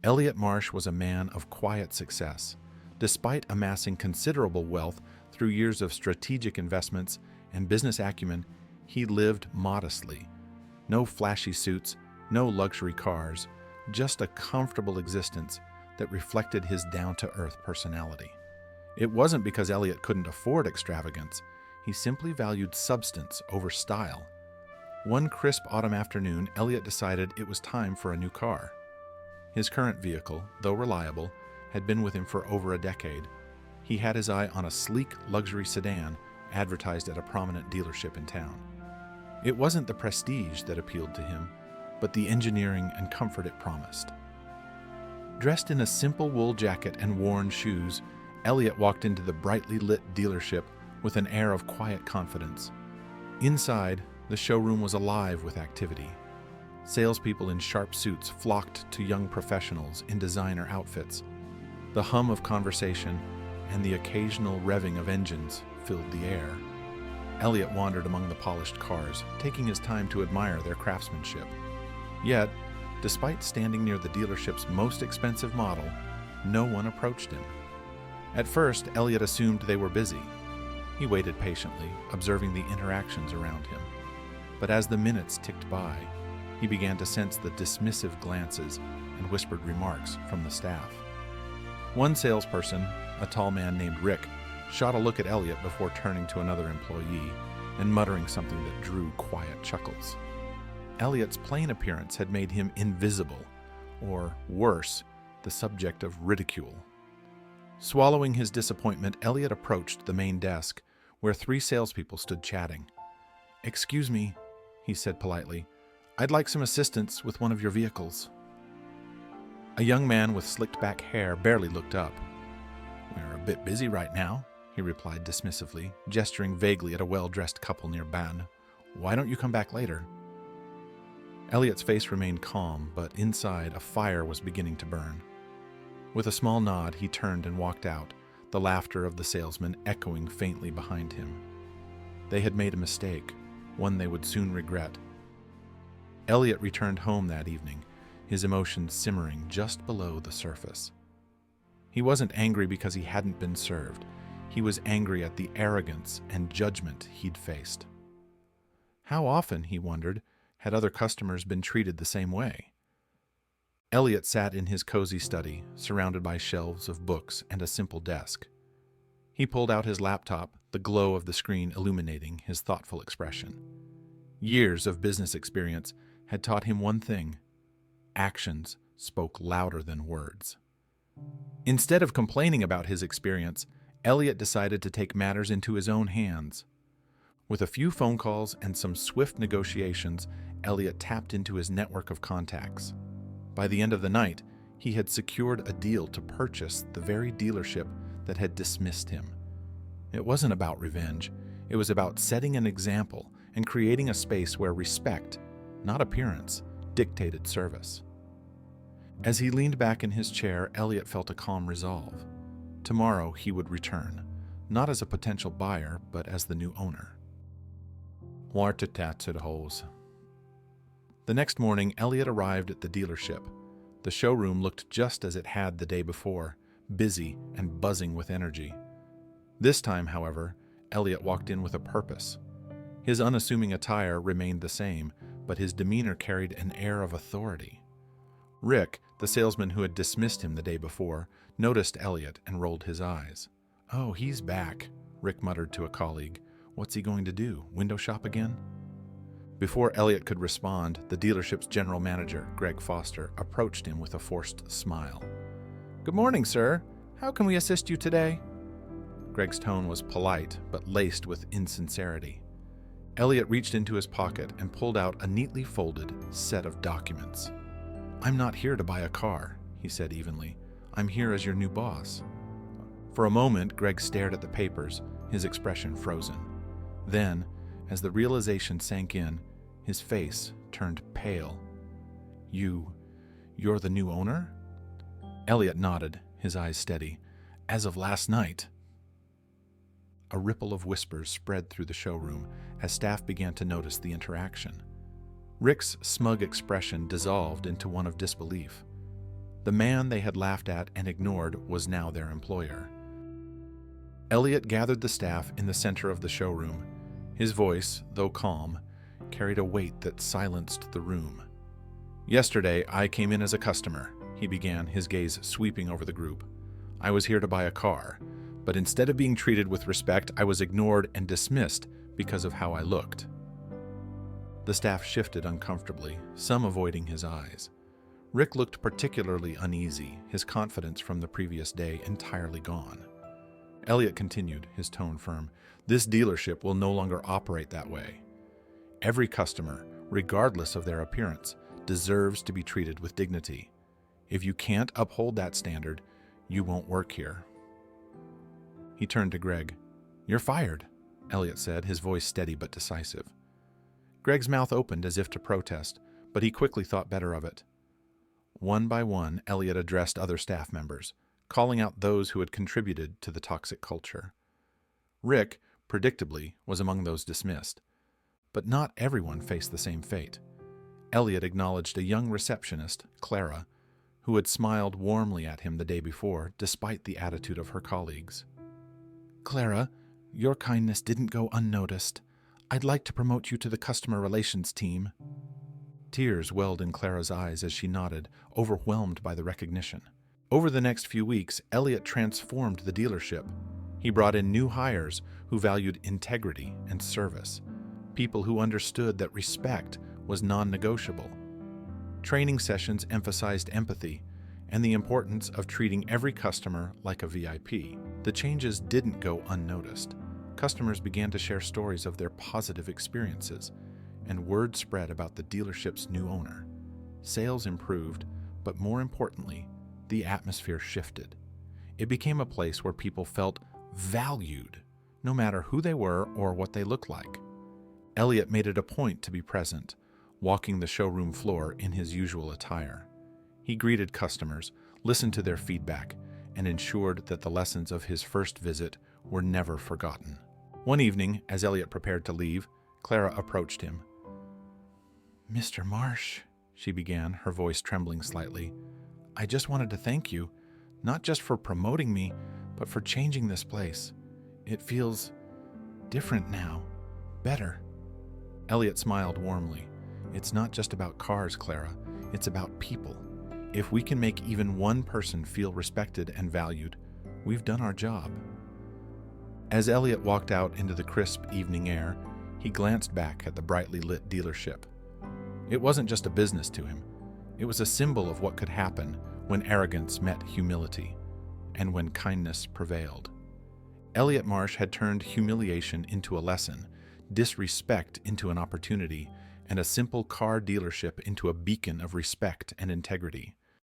Elliot Marsh was a man of quiet success. Despite amassing considerable wealth through years of strategic investments and business acumen, he lived modestly. No flashy suits, no luxury cars, just a comfortable existence that reflected his down-to-earth personality. It wasn't because Elliot couldn't afford extravagance. He simply valued substance over style. One crisp autumn afternoon, Elliot decided it was time for a new car. His current vehicle, though reliable, had been with him for over a decade. He had his eye on a sleek luxury sedan advertised at a prominent dealership in town. It wasn't the prestige that appealed to him, but the engineering and comfort it promised. Dressed in a simple wool jacket and worn shoes, Elliot walked into the brightly lit dealership with an air of quiet confidence. Inside, the showroom was alive with activity. Salespeople in sharp suits flocked to young professionals in designer outfits. The hum of conversation and the occasional revving of engines filled the air. Elliot wandered among the polished cars, taking his time to admire their craftsmanship. Yet, despite standing near the dealership's most expensive model, no one approached him. At first, Elliot assumed they were busy. He waited patiently, observing the interactions around him. But as the minutes ticked by, he began to sense the dismissive glances and whispered remarks from the staff. One salesperson, a tall man named Rick, shot a look at Elliot before turning to another employee and muttering something that drew quiet chuckles. Elliot's plain appearance had made him invisible, or worse, the subject of ridicule. Swallowing his disappointment, Elliot approached the main desk, where 3 salespeople stood chatting. "Excuse me," he said politely. "I'd like some assistance with one of your vehicles." A young man with slicked back hair barely looked up. "We're a bit busy right now," he replied dismissively, gesturing vaguely at a well-dressed couple near Ban. "Why don't you come back later?" Elliot's face remained calm, but inside a fire was beginning to burn. With a small nod, he turned and walked out, the laughter of the salesman echoing faintly behind him. They had made a mistake, one they would soon regret. Elliot returned home that evening, his emotions simmering just below the surface. He wasn't angry because he hadn't been served. He was angry at the arrogance and judgment he'd faced. How often, he wondered, had other customers been treated the same way? Elliot sat in his cozy study, surrounded by shelves of books and a simple desk. He pulled out his laptop, the glow of the screen illuminating his thoughtful expression. Years of business experience had taught him one thing: actions spoke louder than words. Instead of complaining about his experience, Elliot decided to take matters into his own hands. With a few phone calls and some swift negotiations, Elliot tapped into his network of contacts. By the end of the night, he had secured a deal to purchase the very dealership that had dismissed him. It wasn't about revenge. It was about setting an example and creating a space where respect, not appearance, dictated service. As he leaned back in his chair, Elliot felt a calm resolve. Tomorrow he would return, not as a potential buyer, but as the new owner. The next morning, Elliot arrived at the dealership. The showroom looked just as it had the day before, busy and buzzing with energy. This time, however, Elliot walked in with a purpose. His unassuming attire remained the same, but his demeanor carried an air of authority. Rick, the salesman who had dismissed him the day before, noticed Elliot and rolled his eyes. "Oh, he's back," Rick muttered to a colleague. "What's he going to do? Window shop again?" Before Elliot could respond, the dealership's general manager, Greg Foster, approached him with a forced smile. "Good morning, sir. How can we assist you today?" Greg's tone was polite, but laced with insincerity. Elliot reached into his pocket and pulled out a neatly folded set of documents. "I'm not here to buy a car," he said evenly. "I'm here as your new boss." For a moment, Greg stared at the papers, his expression frozen. Then, as the realization sank in, his face turned pale. You're the new owner?" Elliot nodded, his eyes steady. "As of last night." A ripple of whispers spread through the showroom as staff began to notice the interaction. Rick's smug expression dissolved into one of disbelief. The man they had laughed at and ignored was now their employer. Elliot gathered the staff in the center of the showroom. His voice, though calm, carried a weight that silenced the room. "Yesterday, I came in as a customer," he began, his gaze sweeping over the group. "I was here to buy a car, but instead of being treated with respect, I was ignored and dismissed because of how I looked." The staff shifted uncomfortably, some avoiding his eyes. Rick looked particularly uneasy, his confidence from the previous day entirely gone. Elliot continued, his tone firm. "This dealership will no longer operate that way. Every customer, regardless of their appearance, deserves to be treated with dignity. If you can't uphold that standard, you won't work here." He turned to Greg. "You're fired," Elliot said, his voice steady but decisive. Greg's mouth opened as if to protest, but he quickly thought better of it. One by one, Elliot addressed other staff members, calling out those who had contributed to the toxic culture. Rick, predictably, was among those dismissed. But not everyone faced the same fate. Elliot acknowledged a young receptionist, Clara, who had smiled warmly at him the day before, despite the attitude of her colleagues. "Clara, your kindness didn't go unnoticed. I'd like to promote you to the customer relations team." Tears welled in Clara's eyes as she nodded, overwhelmed by the recognition. Over the next few weeks, Elliot transformed the dealership. He brought in new hires who valued integrity and service, people who understood that respect was non-negotiable. Training sessions emphasized empathy and the importance of treating every customer like a VIP. The changes didn't go unnoticed. Customers began to share stories of their positive experiences, and word spread about the dealership's new owner. Sales improved, but more importantly, the atmosphere shifted. It became a place where people felt valued, no matter who they were or what they looked like. Elliot made it a point to be present, walking the showroom floor in his usual attire. He greeted customers, listened to their feedback, and ensured that the lessons of his first visit were never forgotten. One evening, as Elliot prepared to leave, Clara approached him. "Mr. Marsh," she began, her voice trembling slightly, "I just wanted to thank you, not just for promoting me, but for changing this place. It feels different now, better." Elliot smiled warmly. "It's not just about cars, Clara. It's about people. If we can make even one person feel respected and valued, we've done our job." As Elliot walked out into the crisp evening air, he glanced back at the brightly lit dealership. It wasn't just a business to him. It was a symbol of what could happen when arrogance met humility, and when kindness prevailed. Elliot Marsh had turned humiliation into a lesson, disrespect into an opportunity, and a simple car dealership into a beacon of respect and integrity.